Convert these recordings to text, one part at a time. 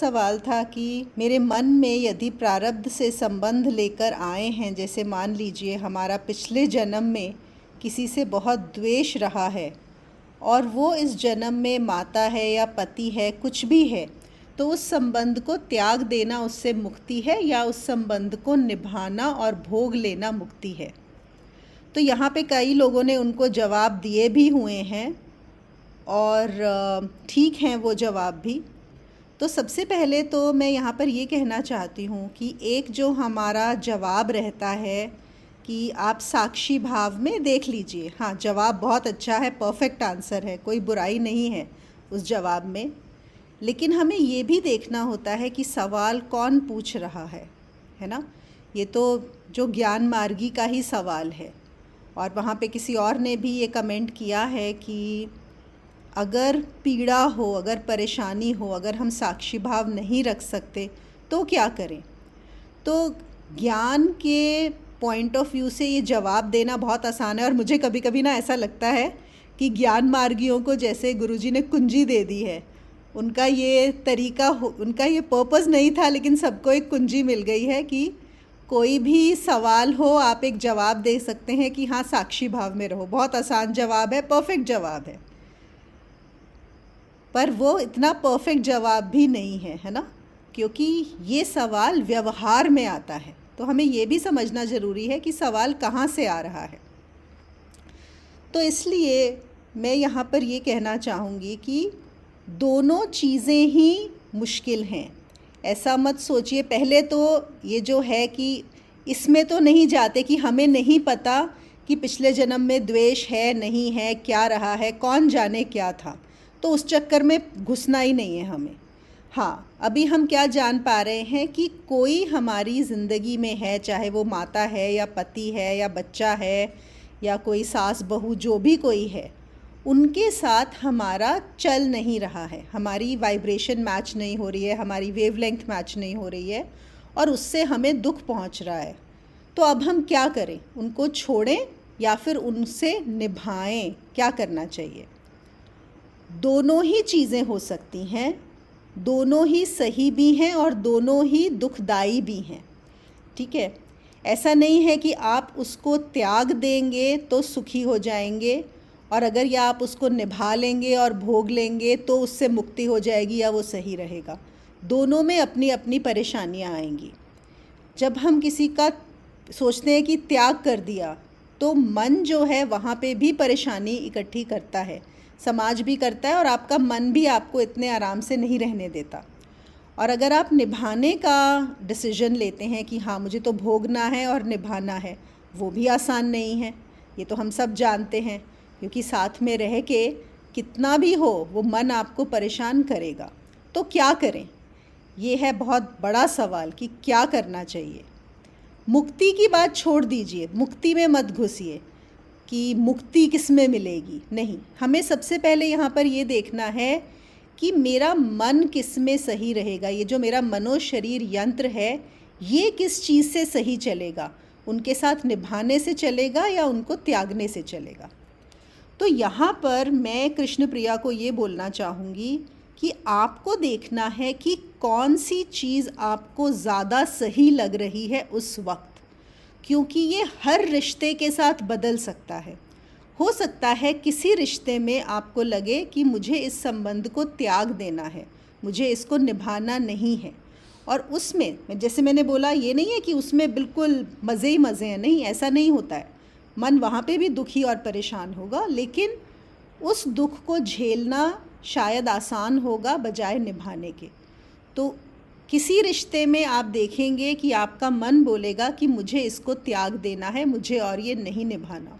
सवाल था कि मेरे मन में यदि प्रारब्ध से संबंध लेकर आए हैं, जैसे मान लीजिए हमारा पिछले जन्म में किसी से बहुत द्वेष रहा है और वो इस जन्म में माता है या पति है, कुछ भी है, तो उस संबंध को त्याग देना उससे मुक्ति है या उस संबंध को निभाना और भोग लेना मुक्ति है। तो यहाँ पे कई लोगों ने उनको जवाब दिए भी हुए हैं और ठीक हैं वो जवाब भी। तो सबसे पहले तो मैं यहाँ पर ये कहना चाहती हूँ कि एक जो हमारा जवाब रहता है कि आप साक्षी भाव में देख लीजिए। हाँ, जवाब बहुत अच्छा है, परफेक्ट आंसर है, कोई बुराई नहीं है उस जवाब में। लेकिन हमें ये भी देखना होता है कि सवाल कौन पूछ रहा है ना। ये तो जो ज्ञान मार्गी का ही सवाल है। और वहाँ पे किसी और ने भी ये कमेंट किया है कि अगर पीड़ा हो, अगर परेशानी हो, अगर हम साक्षी भाव नहीं रख सकते तो क्या करें। तो ज्ञान के पॉइंट ऑफ व्यू से ये जवाब देना बहुत आसान है। और मुझे कभी कभी ना ऐसा लगता है कि ज्ञान मार्गियों को जैसे गुरुजी ने कुंजी दे दी है। उनका ये तरीका उनका ये पर्पस नहीं था, लेकिन सबको एक कुंजी मिल गई है कि कोई भी सवाल हो आप एक जवाब दे सकते हैं कि हाँ, साक्षी भाव में रहो। बहुत आसान जवाब है, परफेक्ट जवाब है, पर वो इतना परफेक्ट जवाब भी नहीं है ना, क्योंकि ये सवाल व्यवहार में आता है। तो हमें ये भी समझना ज़रूरी है कि सवाल कहाँ से आ रहा है। तो इसलिए मैं यहाँ पर ये कहना चाहूँगी कि दोनों चीज़ें ही मुश्किल हैं। ऐसा मत सोचिए, पहले तो ये जो है कि इसमें तो नहीं जाते कि हमें नहीं पता कि पिछले जन्म में द्वेष है नहीं है, क्या रहा है, कौन जाने क्या था, तो उस चक्कर में घुसना ही नहीं है हमें। हाँ, अभी हम क्या जान पा रहे हैं कि कोई हमारी ज़िंदगी में है, चाहे वो माता है या पति है या बच्चा है या कोई सास बहू, जो भी कोई है, उनके साथ हमारा चल नहीं रहा है, हमारी वाइब्रेशन मैच नहीं हो रही है, हमारी वेवलेंथ मैच नहीं हो रही है और उससे हमें दुख पहुंच रहा है। तो अब हम क्या करें, उनको छोड़ें या फिर उनसे निभाएं, क्या करना चाहिए। दोनों ही चीज़ें हो सकती हैं, दोनों ही सही भी हैं और दोनों ही दुखदाई भी हैं, ठीक है। ऐसा नहीं है कि आप उसको त्याग देंगे तो सुखी हो जाएंगे और अगर या आप उसको निभा लेंगे और भोग लेंगे तो उससे मुक्ति हो जाएगी या वो सही रहेगा। दोनों में अपनी अपनी परेशानियां आएंगी। जब हम किसी का सोचते हैं कि त्याग कर दिया, तो मन जो है वहाँ पे भी परेशानी इकट्ठी करता है, समाज भी करता है और आपका मन भी आपको इतने आराम से नहीं रहने देता। और अगर आप निभाने का डिसीजन लेते हैं कि हाँ, मुझे तो भोगना है और निभाना है, वो भी आसान नहीं है, ये तो हम सब जानते हैं, क्योंकि साथ में रह के कितना भी हो वो मन आपको परेशान करेगा। तो क्या करें, ये है बहुत बड़ा सवाल कि क्या करना चाहिए। मुक्ति की बात छोड़ दीजिए, मुक्ति में मत घुसिए कि मुक्ति किस में मिलेगी, नहीं। हमें सबसे पहले यहाँ पर ये देखना है कि मेरा मन किस में सही रहेगा। ये जो मेरा मनोशरीर यंत्र है, ये किस चीज़ से सही चलेगा, उनके साथ निभाने से चलेगा या उनको त्यागने से चलेगा। तो यहाँ पर मैं कृष्ण प्रिया को ये बोलना चाहूँगी कि आपको देखना है कि कौन सी चीज़ आपको ज़्यादा सही लग रही है उस वक्त, क्योंकि ये हर रिश्ते के साथ बदल सकता है। हो सकता है किसी रिश्ते में आपको लगे कि मुझे इस संबंध को त्याग देना है, मुझे इसको निभाना नहीं है, और उसमें जैसे मैंने बोला, ये नहीं है कि उसमें बिल्कुल मज़े ही मज़े हैं, नहीं, ऐसा नहीं होता है। मन वहाँ पे भी दुखी और परेशान होगा, लेकिन उस दुख को झेलना शायद आसान होगा बजाय निभाने के। तो किसी रिश्ते में आप देखेंगे कि आपका मन बोलेगा कि मुझे इसको त्याग देना है, मुझे और ये नहीं निभाना,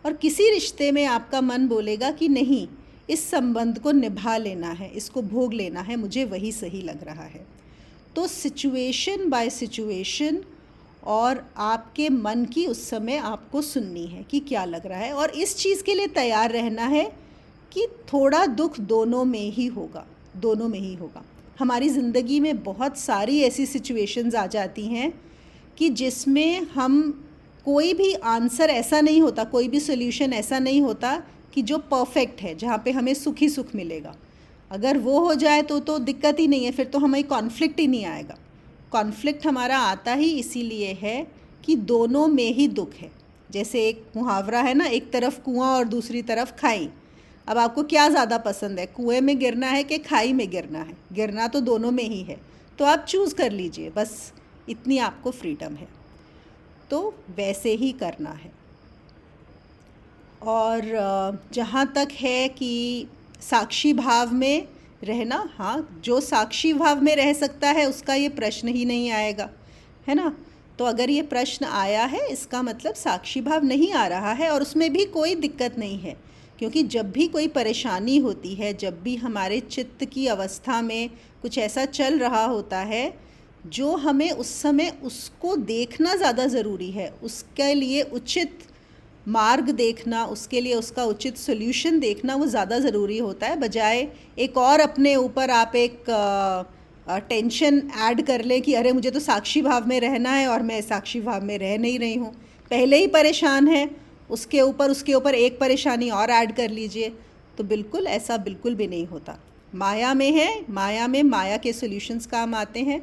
और किसी रिश्ते में आपका मन बोलेगा कि नहीं, इस संबंध को निभा लेना है, इसको भोग लेना है, मुझे वही सही लग रहा है। तो सिचुएशन बाय सिचुएशन और आपके मन की उस समय आपको सुननी है कि क्या लग रहा है, और इस चीज़ के लिए तैयार रहना है कि थोड़ा दुख दोनों में ही होगा, दोनों में ही होगा। हमारी ज़िंदगी में बहुत सारी ऐसी सिचुएशंस आ जाती हैं कि जिसमें हम कोई भी आंसर ऐसा नहीं होता, कोई भी सोल्यूशन ऐसा नहीं होता कि जो परफेक्ट है, जहाँ पे हमें सुख ही सुख मिलेगा। अगर वो हो जाए तो दिक्कत ही नहीं है, फिर तो हमें कॉन्फ्लिक्ट ही नहीं आएगा। कॉन्फ्लिक्ट हमारा आता ही इसीलिए है कि दोनों में ही दुख है। जैसे एक मुहावरा है ना, एक तरफ कुआं और दूसरी तरफ खाई। अब आपको क्या ज़्यादा पसंद है, कुएं में गिरना है कि खाई में गिरना है? गिरना तो दोनों में ही है, तो आप चूज़ कर लीजिए, बस इतनी आपको फ्रीडम है। तो वैसे ही करना है। और जहाँ तक है कि साक्षी भाव में रहना, हाँ, जो साक्षी भाव में रह सकता है उसका ये प्रश्न ही नहीं आएगा, है ना। तो अगर ये प्रश्न आया है इसका मतलब साक्षी भाव नहीं आ रहा है, और उसमें भी कोई दिक्कत नहीं है, क्योंकि जब भी कोई परेशानी होती है, जब भी हमारे चित्त की अवस्था में कुछ ऐसा चल रहा होता है जो हमें उस समय उसको देखना ज़्यादा ज़रूरी है, उसके लिए उचित मार्ग देखना, उसके लिए उसका उचित सोल्यूशन देखना वो ज़्यादा ज़रूरी होता है, बजाय एक और अपने ऊपर आप एक टेंशन ऐड कर लें कि अरे मुझे तो साक्षी भाव में रहना है और मैं साक्षी भाव में रह नहीं रही हूँ, पहले ही परेशान है, उसके ऊपर एक परेशानी और ऐड कर लीजिए। तो बिल्कुल ऐसा बिल्कुल भी नहीं होता। माया में है, माया में माया के सॉल्यूशंस काम आते हैं।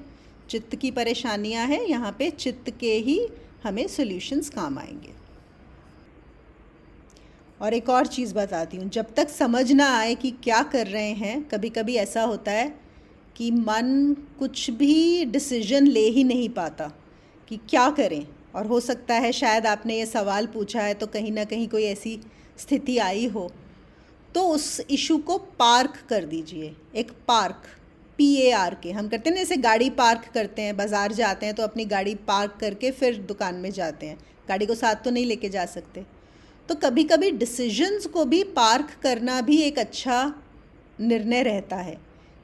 चित्त की परेशानियां हैं, यहाँ पे चित्त के ही हमें सॉल्यूशंस काम आएंगे। और एक और चीज़ बताती हूँ, जब तक समझ ना आए कि क्या कर रहे हैं, कभी कभी ऐसा होता है कि मन कुछ भी डिसीजन ले ही नहीं पाता कि क्या करें। और हो सकता है शायद आपने ये सवाल पूछा है तो कहीं ना कहीं कोई ऐसी स्थिति आई हो, तो उस इशू को पार्क कर दीजिए। एक पार्क, PARK, हम करते हैं ना, जैसे गाड़ी पार्क करते हैं, बाज़ार जाते हैं तो अपनी गाड़ी पार्क करके फिर दुकान में जाते हैं, गाड़ी को साथ तो नहीं लेके जा सकते। तो कभी कभी डिसीजंस को भी पार्क करना भी एक अच्छा निर्णय रहता है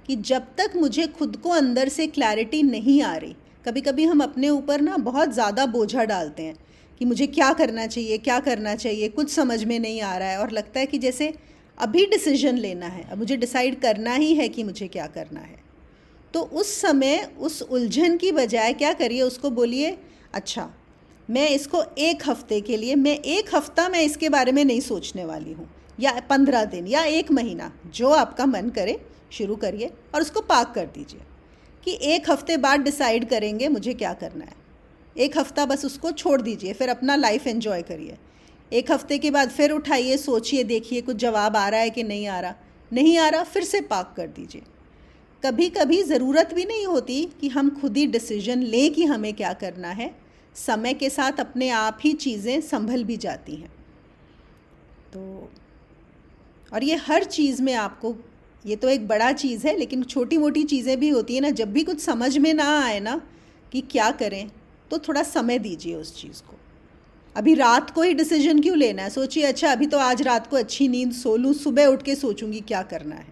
कि जब तक मुझे खुद को अंदर से क्लैरिटी नहीं आ रही, कभी कभी हम अपने ऊपर ना बहुत ज़्यादा बोझा डालते हैं कि मुझे क्या करना चाहिए, क्या करना चाहिए, कुछ समझ में नहीं आ रहा है, और लगता है कि जैसे अभी डिसीजन लेना है, अब मुझे डिसाइड करना ही है कि मुझे क्या करना है। तो उस समय उस उलझन की बजाय क्या करिए, उसको बोलिए अच्छा मैं इसको 1 हफ्ते के लिए, मैं 1 हफ्ता मैं इसके बारे में नहीं सोचने वाली हूँ, या 15 दिन या 1 महीना, जो आपका मन करे शुरू करिए और उसको पार्क कर दीजिए कि 1 हफ्ते बाद डिसाइड करेंगे मुझे क्या करना है। 1 हफ्ता बस उसको छोड़ दीजिए, फिर अपना लाइफ एंजॉय करिए। 1 हफ्ते के बाद फिर उठाइए, सोचिए, देखिए कुछ जवाब आ रहा है कि नहीं आ रहा, नहीं आ रहा फिर से पार्क कर दीजिए। कभी कभी ज़रूरत भी नहीं होती कि हम खुद ही डिसीजन लें कि हमें क्या करना है, समय के साथ अपने आप ही चीज़ें संभल भी जाती हैं। तो और ये हर चीज़ में आपको, ये तो एक बड़ा चीज़ है, लेकिन छोटी मोटी चीज़ें भी होती हैं ना, जब भी कुछ समझ में ना आए ना कि क्या करें, तो थोड़ा समय दीजिए उस चीज़ को। अभी रात को ही डिसीजन क्यों लेना है, सोचिए अच्छा अभी तो आज रात को अच्छी नींद सो लूँ, सुबह उठ के सोचूंगी क्या करना है।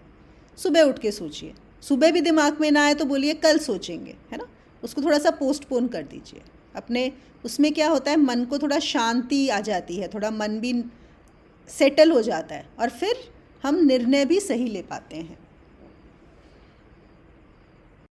सुबह उठ के सोचिए, सुबह भी दिमाग में ना आए तो बोलिए कल सोचेंगे, है ना। उसको थोड़ा सा पोस्टपोन कर दीजिए अपने। उसमें क्या होता है, मन को थोड़ा शांति आ जाती है, थोड़ा मन भी सेटल हो जाता है, और फिर हम निर्णय भी सही ले पाते हैं।